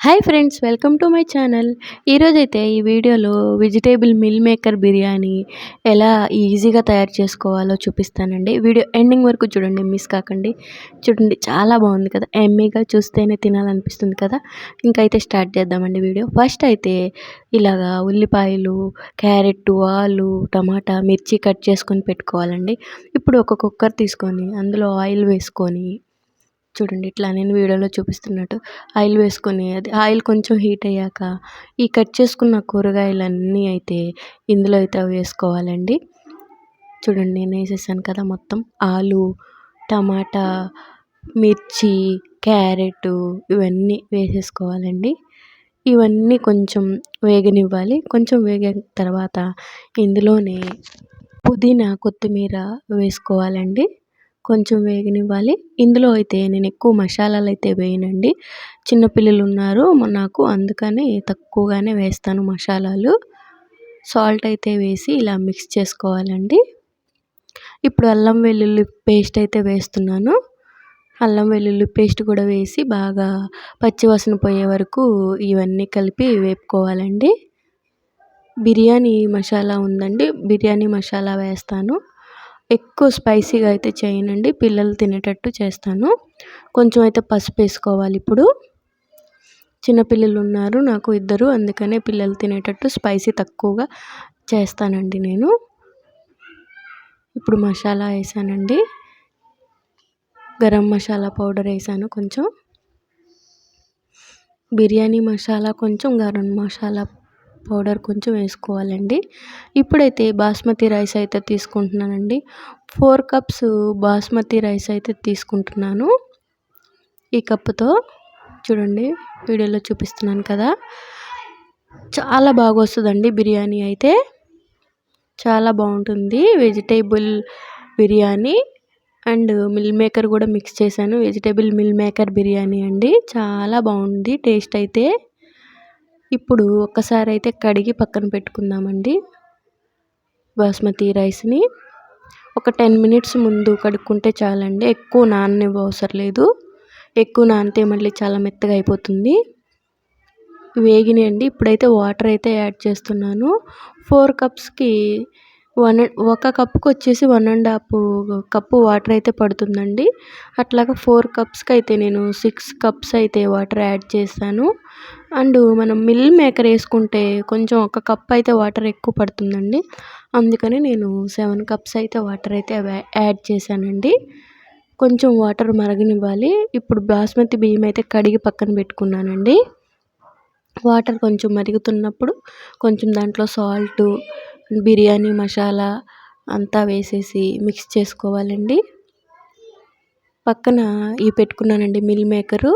Hi friends, welcome to my channel. ఈరోజైతే ఈ వీడియోలో వెజిటేబుల్ మిల్ మేకర్ బిర్యానీ ఎలా ఈజీగా తయారు చేసుకోవాలో చూపిస్తానండి. వీడియో ఎండింగ్ వరకు చూడండి, మిస్ కాకండి. చూడండి, చాలా బాగుంది కదా, ఎమ్మీగా చూస్తేనే తినాలనిపిస్తుంది కదా. ఇంకైతే స్టార్ట్ చేద్దామండి వీడియో. ఫస్ట్ అయితే ఇలాగా ఉల్లిపాయలు, క్యారెట్, ఆలు, టమాటా, మిర్చి కట్ చేసుకొని పెట్టుకోవాలండి. ఇప్పుడు ఒక కుక్కర్ తీసుకొని అందులో ఆయిల్ వేసుకొని, చూడండి ఇట్లా నేను వీడియోలో చూపిస్తున్నట్టు ఆయిల్ వేసుకొని, అది ఆయిల్ కొంచెం హీట్ అయ్యాక ఈ కట్ చేసుకున్న కూరగాయలన్నీ అయితే ఇందులో అయితే వేసుకోవాలండి. చూడండి, నేను వేసేసాను కదా మొత్తం. ఆలు, టమాటా, మిర్చి, క్యారెట్ ఇవన్నీ వేసేసుకోవాలండి. ఇవన్నీ కొంచెం వేగనివ్వాలి. కొంచెం వేగిన తర్వాత ఇందులోనే పుదీనా, కొత్తిమీర వేసుకోవాలండి. కొంచెం వేగనివ్వాలి. ఇందులో అయితే నేను ఎక్కువ మసాలాలు అయితే వేయనండి. చిన్నపిల్లలు ఉన్నారు నాకు, అందుకని తక్కువగానే వేస్తాను మసాలాలు. సాల్ట్ అయితే వేసి ఇలా మిక్స్ చేసుకోవాలండి. ఇప్పుడు అల్లం వెల్లుల్లి పేస్ట్ అయితే వేస్తున్నాను. అల్లం వెల్లుల్లి పేస్ట్ కూడా వేసి బాగా పచ్చివాసన పోయే వరకు ఇవన్నీ కలిపి వేపుకోవాలండి. బిర్యానీ మసాలా ఉందండి, బిర్యానీ మసాలా వేస్తాను. ఎక్కువ స్పైసీగా అయితే చేయనండి, పిల్లలు తినేటట్టు చేస్తాను. కొంచెం అయితే పసుపు వేసుకోవాలి. ఇప్పుడు చిన్నపిల్లలు ఉన్నారు నాకు ఇద్దరు, అందుకనే పిల్లలు తినేటట్టు స్పైసీ తక్కువగా చేస్తానండి నేను. ఇప్పుడు మసాలా వేసానండి, గరం మసాలా పౌడర్ వేసాను కొంచెం, బిర్యానీ మసాలా కొంచెం, గరం మసాలా పౌడర్ కొంచెం వేసుకోవాలండి. ఇప్పుడైతే బాస్మతి రైస్ అయితే తీసుకుంటున్నానండి. 4 కప్స్ బాస్మతి రైస్ అయితే తీసుకుంటున్నాను. ఈ కప్పుతో చూడండి, వీడియోలో చూపిస్తున్నాను కదా, చాలా బాగా వస్తుందండి బిర్యానీ అయితే. చాలా బాగుంటుంది vegetable biryani and meal maker కూడా మిక్స్ చేశాను. వెజిటేబుల్ మిల్ మేకర్ బిర్యానీ అండి, చాలా బాగుంది టేస్ట్ అయితే. ఇప్పుడు ఒక్కసారి అయితే కడిగి పక్కన పెట్టుకుందామండి. బాస్మతి రైస్ని ఒక 10 మినిట్స్ ముందు కడుక్కుంటే చాలండి, ఎక్కువ నాననివ్వవసరం లేదు. ఎక్కువ నానితే మళ్ళీ చాలా మెత్తగా అయిపోతుంది. వేగినాయండి. ఇప్పుడైతే వాటర్ అయితే యాడ్ చేస్తున్నాను. 4 కప్స్కి ఒక కప్పుకి వచ్చేసి 1.5 కప్పు వాటర్ అయితే పడుతుందండి. అట్లాగా 4 కప్స్కి అయితే నేను 6 కప్స్ అయితే వాటర్ యాడ్ చేశాను. అండ్ మనం మిల్ మేకర్ వేసుకుంటే కొంచెం ఒక కప్ అయితే వాటర్ ఎక్కువ పడుతుందండి, అందుకని నేను 7 కప్స్ అయితే వాటర్ అయితే యాడ్ చేశానండి. కొంచెం వాటర్ మరగనివ్వాలి. ఇప్పుడు బాస్మతి బియ్యం అయితే కడిగి పక్కన పెట్టుకున్నానండి. వాటర్ కొంచెం మరుగుతున్నప్పుడు కొంచెం దాంట్లో సాల్టు, బిర్యానీ మసాలా అంతా వేసేసి మిక్స్ చేసుకోవాలండి. పక్కన పెట్టుకున్నానండి మిల్ మేకరు.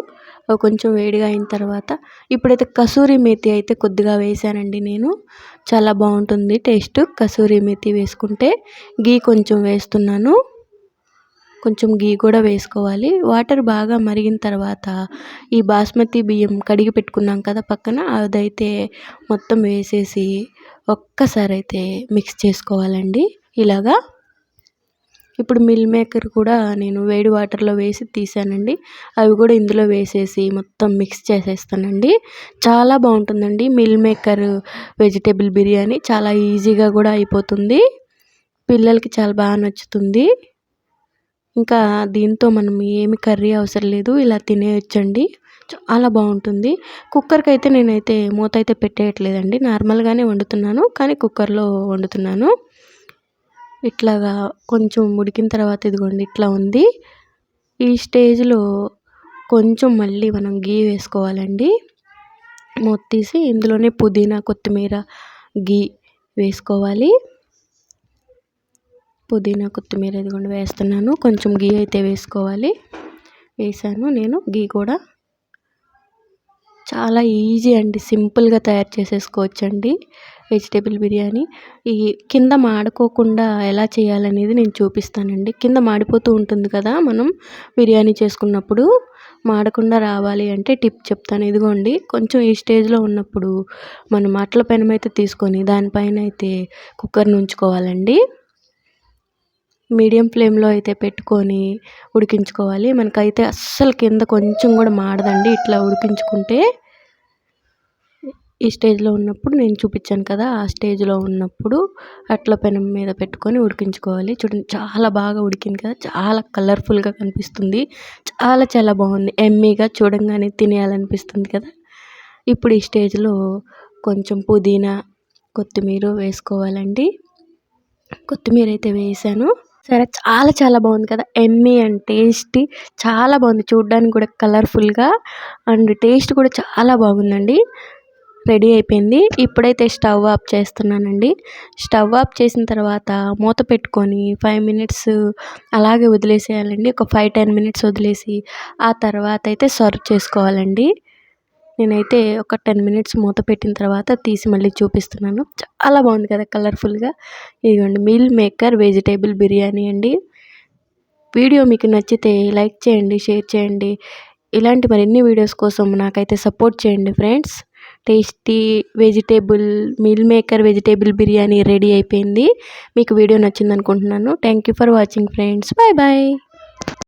కొంచెం వేడిగా అయిన తర్వాత ఇప్పుడైతే కసూరి మేతి అయితే కొద్దిగా వేసానండి నేను. చాలా బాగుంటుంది టేస్ట్ కసూరి మేతి వేసుకుంటే. గీ కొంచెం వేస్తున్నాను, కొంచెం గీ కూడా వేసుకోవాలి. వాటర్ బాగా మరిగిన తర్వాత ఈ బాస్మతి బియ్యం కడిగి పెట్టుకున్నాం కదా పక్కన, అదైతే మొత్తం వేసేసి ఒక్కసారి అయితే మిక్స్ చేసుకోవాలండి ఇలాగా. ఇప్పుడు మిల్ మేకర్ కూడా నేను వేడి వాటర్లో వేసి తీసానండి. అవి కూడా ఇందులో వేసేసి మొత్తం మిక్స్ చేసేస్తానండి. చాలా బాగుంటుందండి మిల్ మేకర్ వెజిటేబుల్ బిర్యానీ, చాలా ఈజీగా కూడా అయిపోతుంది. పిల్లలకి చాలా బాగా నచ్చుతుంది. ఇంకా దీంతో మనం ఏమి కర్రీ అవసరం లేదు, ఇలా తినేయొచ్చండి, చాలా బాగుంటుంది. కుక్కర్కి అయితే నేనైతే మూత అయితే పెట్టేయట్లేదండి, నార్మల్గానే వండుతున్నాను, కానీ కుక్కర్లో వండుతున్నాను. ఇట్లాగా కొంచెం ఉడికిన తర్వాత ఇదిగోండి ఇట్లా ఉంది. ఈ స్టేజ్లో కొంచెం మళ్ళీ మనం గీ వేసుకోవాలండి. మూత తీసి ఇందులోనే పుదీనా, కొత్తిమీర, గీ వేసుకోవాలి. పుదీనా, కొత్తిమీర ఇదిగోండి వేస్తున్నాను. కొంచెం గీ అయితే వేసుకోవాలి. వేసాను నేను గీ కూడా. చాలా ఈజీ అండి, సింపుల్గా తయారు చేసేసుకోవచ్చండి వెజిటేబుల్ బిర్యానీ. ఈ కింద మాడుకోకుండా ఎలా చేయాలనేది నేను చూపిస్తానండి. కింద మాడిపోతూ ఉంటుంది కదా మనం బిర్యానీ చేసుకున్నప్పుడు, మాడకుండా రావాలి అంటే టిప్ చెప్తాను. ఇదిగోండి కొంచెం ఈ స్టేజ్లో ఉన్నప్పుడు మనం అట్ల పెనం అయితే తీసుకొని దానిపైన అయితే కుక్కర్ని ఉంచుకోవాలండి. మీడియం ఫ్లేమ్లో అయితే పెట్టుకొని ఉడికించుకోవాలి. మనకైతే అస్సలు కింద కొంచెం కూడా మాడదండి ఇట్లా ఉడికించుకుంటే. ఈ స్టేజ్‌లో ఉన్నప్పుడు నేను చూపించాను కదా! ఆ స్టేజ్‌లో ఉన్నప్పుడు అట్ల పెనం మీద పెట్టుకొని ఉడికించుకోవాలి. చూడండి చాలా బాగా ఉడికింది కదా! చాలా కలర్‌ఫుల్‌గా కనిపిస్తుంది. చాలా చాలా బాగుంది. యమ్మీగా చూడంగానే తినేయాలనిపిస్తుంది కదా! ఇప్పుడు ఈ స్టేజ్‌లో కొంచెం పుదీనా, కొత్తిమీర వేసుకోవాలండి. కొత్తిమీర అయితే వేసాను. సరే చాలా చాలా బాగుంది కదా! యమ్మీ అండ్ టేస్టీ చాలా బాగుంది. చూడ్డానికి కూడా కలర్‌ఫుల్‌గా అండ్ టేస్ట్ కూడా చాలా బాగుందండి. రెడీ అయిపోయింది. ఇప్పుడైతే స్టవ్ ఆఫ్ చేస్తున్నానండి. స్టవ్ ఆఫ్ చేసిన తర్వాత మూత పెట్టుకొని 5 మినిట్స్ అలాగే వదిలేసేయాలండి. ఒక 5, 10 మినిట్స్ వదిలేసి ఆ తర్వాత అయితే సర్వ్ చేసుకోవాలండి. నేనైతే ఒక 10 మినిట్స్ మూత పెట్టిన తర్వాత తీసి మళ్ళీ చూపిస్తున్నాను. చాలా బాగుంది కదా కలర్‌ఫుల్‌గా. ఇదిగోండి మీల్ మేకర్ వెజిటేబుల్ బిర్యానీ అండి. వీడియో మీకు నచ్చితే లైక్ చేయండి, షేర్ చేయండి. ఇలాంటి మరిన్ని వీడియోస్ కోసం నాకైతే సపోర్ట్ చేయండి friends. Tasty vegetable meal maker vegetable biryani ready అయిపోయింది. మీకు వీడియో నచ్చిందనుకుంటున్నాను. Thank you for watching friends. Bye bye.